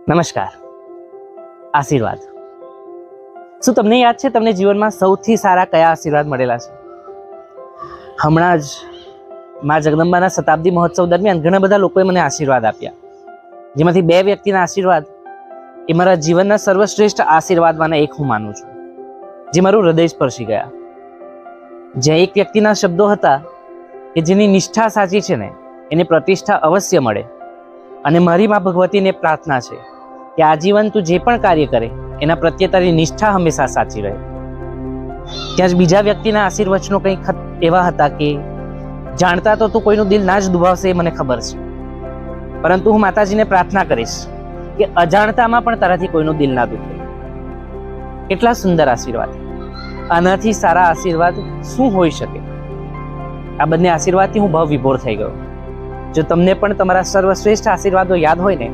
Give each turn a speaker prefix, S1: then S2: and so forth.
S1: નમસ્કાર. આશીર્વાદ. શું તમને યાદ છે તમને જીવનમાં સૌથી સારા કયા આશીર્વાદ મળેલા છે? હમણાં જ મા જગદંબાના શતાબ્દી મહોત્સવ દરમિયાન ઘણા બધા લોકોએ મને આશીર્વાદ આપ્યા, જેમાંથી 2 વ્યક્તિના આશીર્વાદ એ મારા જીવનના સર્વશ્રેષ્ઠ આશીર્વાદમાંના એક હું માનું છું, જે મારું હૃદય સ્પર્શી ગયા. જ્યાં એક વ્યક્તિના શબ્દો હતા કે જેની નિષ્ઠા સાચી છે ને એને પ્રતિષ્ઠા અવશ્ય મળે, અને મારી મા ભગવતીને પ્રાર્થના છે કે આજીવન તું જે પણ કાર્ય કરે એના પ્રત્યે તારી નિષ્ઠા હંમેશા સાચી રહે. ત્યાં જ બીજા વ્યક્તિના આશીર્વચનો કંઈક એવા હતા કે જાણતા તો તું કોઈનું દિલ ના જ દુભાવશે એ મને ખબર છે, પરંતુ હું માતાજીને પ્રાર્થના કરીશ કે અજાણતામાં પણ તારાથી કોઈનું દિલ ના દુખે. કેટલા સુંદર આશીર્વાદ! આનાથી સારા આશીર્વાદ શું હોઈ શકે? આ બંને આશીર્વાદથી હું ભાવ વિભોર થઈ ગયો. જો તમને પણ તમારા સર્વશ્રેષ્ઠ આશીર્વાદો યાદ હોય ને